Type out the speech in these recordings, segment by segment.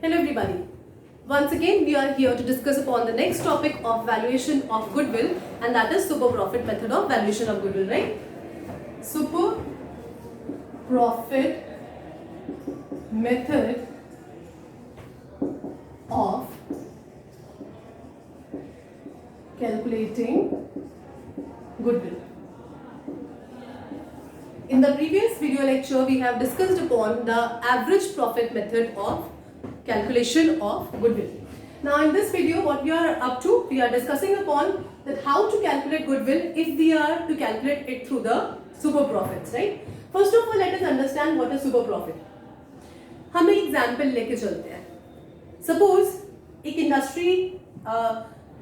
Hello everybody. Once again we are here to discuss upon the next topic of valuation of goodwill, and that is super profit method of valuation of goodwill, right? Super profit method of calculating goodwill. In the previous video lecture, we have discussed upon the average profit method of calculation of goodwill. Now in this video, what we are up to, we are discussing upon that how to calculate goodwill if we are to calculate it through the super profits, right? First of all, let us understand what is super profit. हम एक example लेके चलते हैं. Suppose एक industry,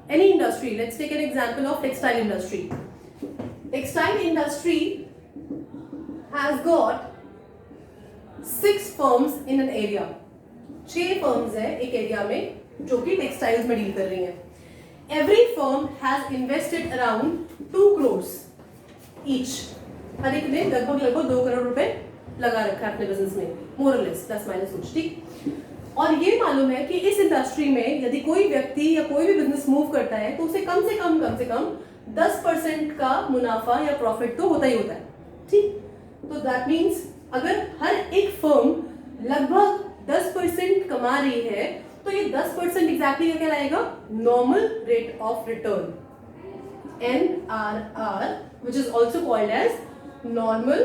any industry, let's take an example of textile industry. Textile industry has got 6 firms in an area. 6 firms है एक area में जो कि टेक्सटाइल्स में डील कर रही हैं. Every firm has invested around 2 crores each. हर एक ने लगभग 2 करोड़ रुपए लगा रखा है अपने बिजनेस में, मोर और लेस, प्लस माइनस कुछ, ठीक. और ये मालूम है कि इस इंडस्ट्री में यदि कोई व्यक्ति या कोई भी बिजनेस मूव करता है तो उसे कम से कम 10% का मुनाफा या प्रॉफिट तो होता ही होता है, ठीक. तो दैट मीन्स अगर हर एक फर्म लगभग 10% कमा रही है तो ये 10% एग्जैक्टली क्या कहलाएगा? Normal rate of return, NRR, which is also called as normal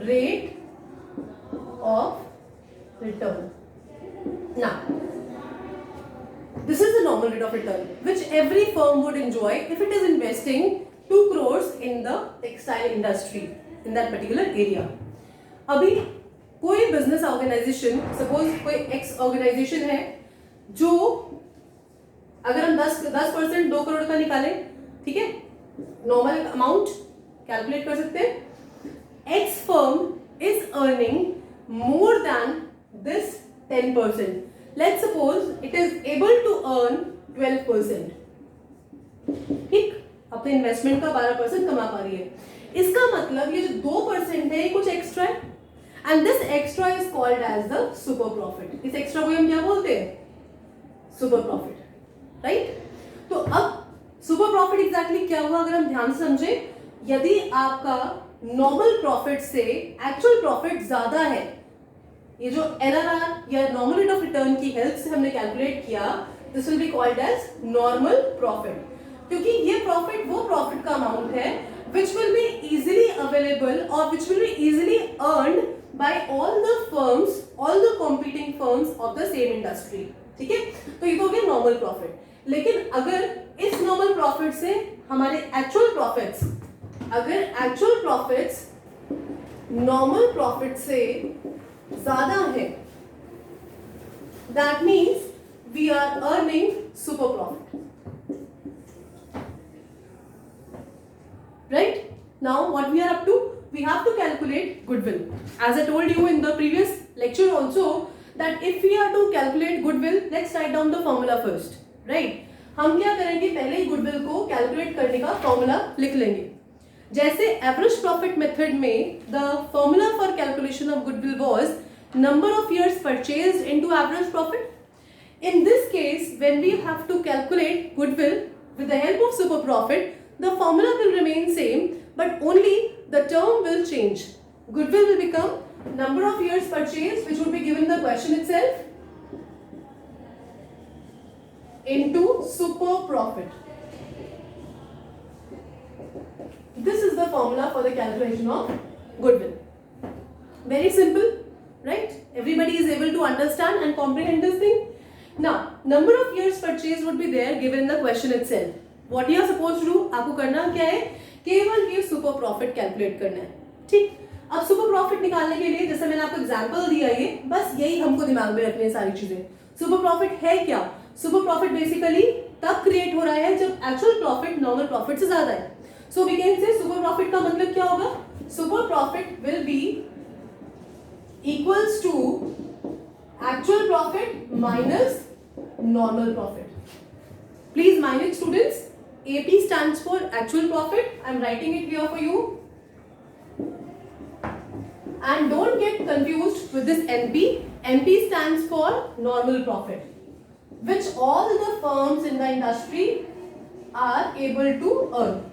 rate of return. Now, this is the normal rate of return which every firm would enjoy if it is investing 2 crores in the textile industry in that particular area. अभी कोई business organisation, suppose कोई x organisation है जो अगर हम 10% 2 करोड़ का निकालें, ठीक है, नॉर्मल अमाउंट कैलकुलेट कर सकते हैं. X firm is earning more than this 10%. Let's suppose it is able to earn 12%, ठीक, अपने इन्वेस्टमेंट का 12% कमा पा रही है. इसका मतलब ये जो 2% है ये कुछ एक्स्ट्रा है, and this extra is called as the super profit. इस एक्स्ट्रा को हम क्या बोलते हैं? Super profit, right. तो अब सुपर प्रॉफिट एग्जैक्टली क्या हुआ अगर हम ध्यान से समझें. यदि आपका नॉर्मल प्रॉफिट से एक्चुअल प्रॉफिट ज्यादा है, ये जो NRR या नॉर्मल रेट ऑफ रिटर्न की हेल्प से हमने कैलकुलेट किया, this will be called as normal profit. क्योंकि ये प्रॉफिट वो प्रॉफिट का अमाउंट है which will be easily available or which will be easily earned by all the firms, all the competing firms of the same industry, ठीक है. तो ये तो हो गया नॉर्मल प्रॉफिट. लेकिन अगर इस नॉर्मल प्रॉफिट से हमारे एक्चुअल प्रॉफिट्स, अगर एक्चुअल प्रॉफिट्स नॉर्मल प्रॉफिट से ज्यादा है, that means we are earning super profit. Right? Now what we are up to? We have to calculate goodwill. As I told you in the previous lecture also that if we are to calculate goodwill, let's write down the formula first. Right? हम क्या करेंगे? पहले ही goodwill को calculate करने का formula लिख लेंगे. जैसे average profit method में the formula for calculation of goodwill was number of years purchased into average profit. In this case, when we have to calculate goodwill with the help of super profit, the formula will remain same, but only the term will change. Goodwill will become number of years purchased, which would be given in the question itself, into super profit. This is the formula for the calculation of goodwill. Very simple, right? Everybody is able to understand and comprehend this thing. Now, number of years purchased would be there given in the question itself. What you are supposed to do? आपको करना क्या है? केवल ये super profit calculate करना है, ठीक. अब सुपर प्रॉफिट निकालने के लिए जैसे मैंने आपको एग्जांपल दिया, ये बस यही हमको दिमाग में रखनी है सारी चीजें. सुपर प्रॉफिट है क्या? सुपर प्रॉफिट बेसिकली तब क्रिएट हो रहा है जब एक्चुअल प्रॉफिट नॉर्मल प्रॉफिट से ज्यादा है. So we can say super profit का मतलब क्या होगा? Super profit will be equals to actual profit minus normal profit. Please mind it, students. AP stands for actual profit. I am writing it here for you. And don't get confused with this NP. MP stands for normal profit, which all the firms in the industry are able to earn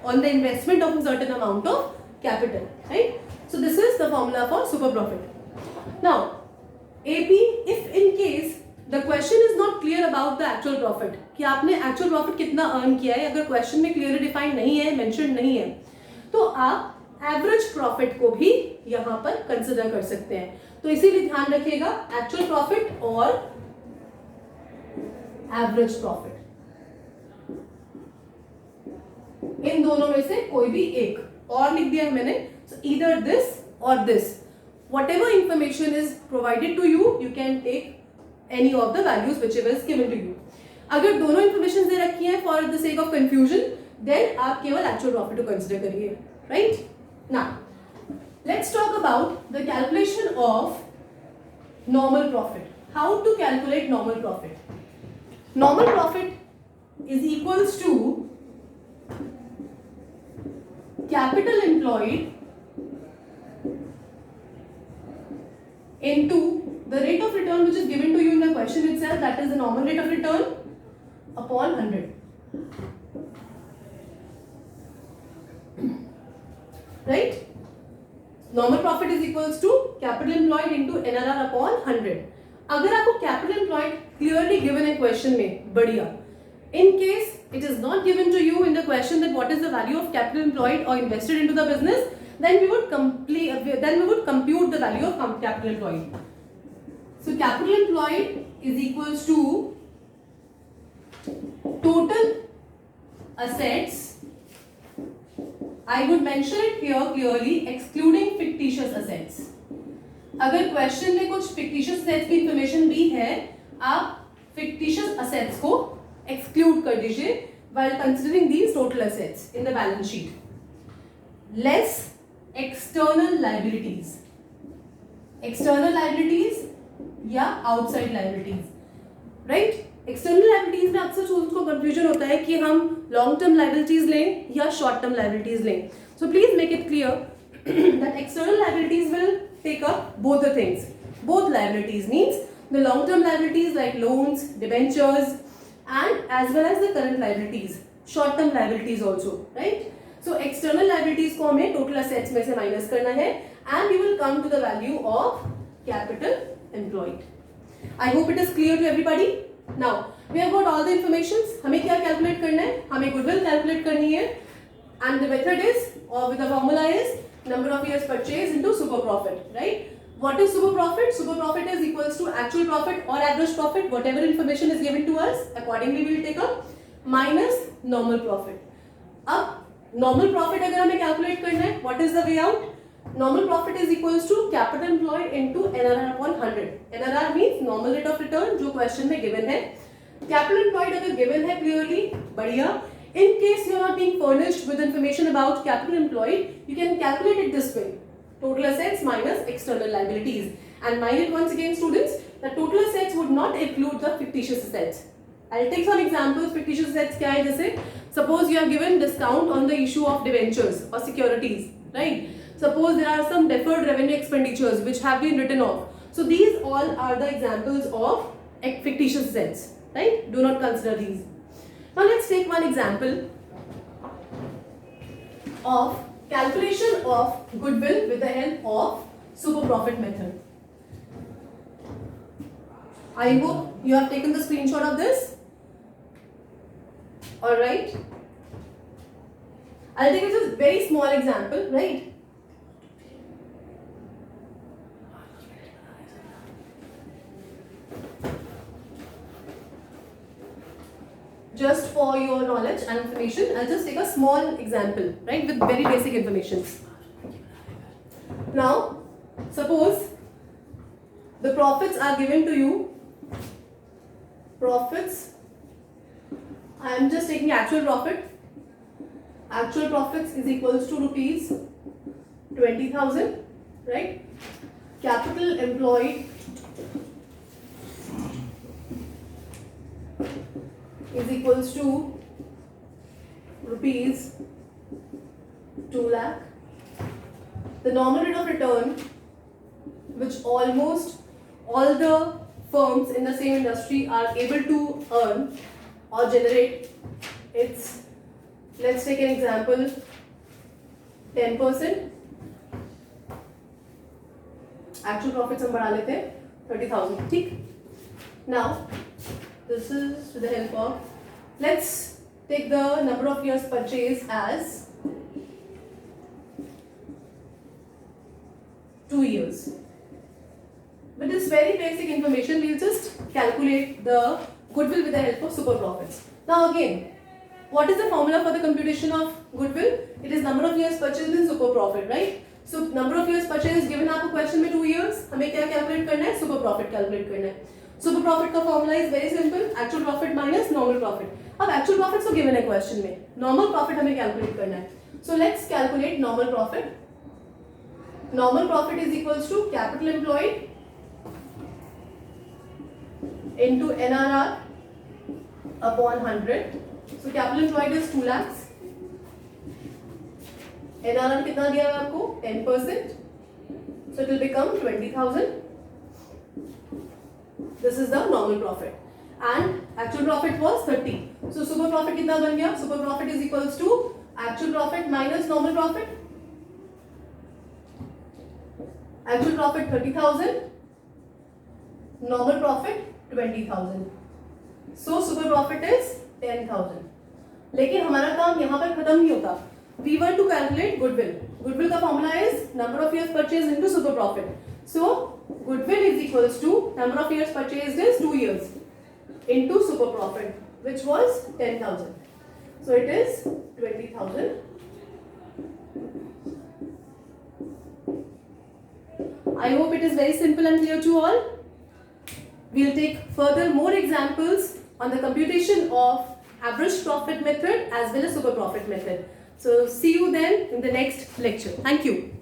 on the investment of a certain amount of capital, right? So this is the formula for super profit. Now AP, if in case the question is not clear about the actual profit, कि आपने actual profit कितना earn किया है, अगर question में clearly defined नहीं है, mentioned नहीं है, तो आप एवरेज प्रॉफिट को भी यहां पर कंसिडर कर सकते हैं. तो इसीलिए ध्यान रखिएगा एक्चुअल प्रॉफिट और एवरेज प्रॉफिट, इन दोनों में से कोई भी एक और लिख दिया मैंने. ईदर दिस और this, whatever information is provided to you, you can take any of the values whichever is given to you. अगर दोनों information दे रखी है for the sake of confusion, then आप केवल actual profit को consider करिए, right? Now, let's talk about the calculation of normal profit. How to calculate normal profit? Normal profit is equals to capital employed into the rate of return which is given to you in the question itself, that is the normal rate of return upon 100. Right? Normal profit is equals to capital employed into NRR upon 100. अगर आपको capital employed clearly given है question में, बढ़िया. In case it is not given to you in the question that what is the value of capital employed or invested into the business, then we would compute the value of capital employed. So capital employed is equals to total assets. I would mention it here clearly, excluding fictitious assets. अगर question में कुछ fictitious assets की information भी है, आप fictitious assets को exclude कर दीजिए while considering these total assets in the balance sheet. Less external liabilities. External liabilities या outside liabilities, right? External liabilities में अक्सर को कंफ्यूजन होता है कि हम लॉन्ग टर्म लाइबिलिटीज लें या शॉर्ट टर्म लाइबिलिटीज लें. So please make it clear that external liabilities will take up both the things. Both liabilities means the long term liabilities like loans, debentures and as well as the current liabilities, short term liabilities also, right? So external liabilities को हमें total assets में से minus करना है and we will come to the value of capital employed. I hope it is clear to everybody. Now we have got all the informations. हमें क्या calculate करना है? हमें गुडविल कैलकुलेट करनी है and the method is or with the formula is number of years purchase into super profit, right? What is super profit? Super profit is equals to actual profit or average profit, whatever information is given to us, accordingly we will take up minus normal profit. अब normal profit अगर हमें calculate करना है, what is the way out? Normal profit is equals to capital employed into NRR upon 100. NRR means normal rate of return जो question में given है. Capital employed अगर given है clearly, बढ़िया. In case you are not being furnished with information about capital employed, you can calculate it this way: total assets minus external liabilities. And mind it once again, students, the total assets would not include the fictitious assets. I'll take some examples. Fictitious assets क्या है? जैसे suppose you are given discount on the issue of debentures or securities, right? Suppose there are some deferred revenue expenditures which have been written off. So these all are the examples of fictitious assets, right? Do not consider these. Now let's take one example of calculation of goodwill with the help of super profit method. I hope you have taken the screenshot of this. All right. I'll take a very small example, right? Just for your knowledge and information, I'll just take a small example, right, with very basic information. Now, suppose the profits are given to you. Profits, I am just taking actual profit. Actual profits is equals to rupees 20,000, right? Capital employed is equals to rupees 2 lakh. The normal rate of return, which almost all the firms in the same industry are able to earn or generate, it's, let's take an example, 10%. Actual profits हम बढ़ा लेते हैं 30,000. ठीक. Now this is with the help of, let's take the number of years purchase as 2 years. With this very basic information, we'll just calculate the goodwill with the help of super profits. Now again, what is the formula for the computation of goodwill? It is number of years purchased in super profit, right? So number of years purchased given आपको question में 2 years, हमें क्या calculate करना है? Super profit calculate करना है. Super profit का formula is very simple, actual profit minus normal profit. अब actual profit तो given है question में, normal profit हमें calculate करना है. So let's calculate normal profit. Normal profit is equals to capital employed into NRR upon 100. So capital employed is 2 lakhs. NRR कितना दिया है आपको? 10%. So it will become 20,000. This is the normal profit. And actual profit was 30. So super profit कितना बन गया? Super profit is equals to actual profit minus normal profit. Actual profit 30,000. Normal profit 20,000. So super profit is 10,000. लेकिन हमारा काम यहाँ पर खत्म नहीं होता. We want to calculate goodwill. Goodwill का formula is number of years purchased into super profit. So goodwill is equals to number of years purchased is 2 years into super profit, which was 10,000. So it is 20,000. I hope it is very simple and clear to all. We'll take further more examples on the computation of average profit method as well as super profit method. So see you then in the next lecture. Thank you.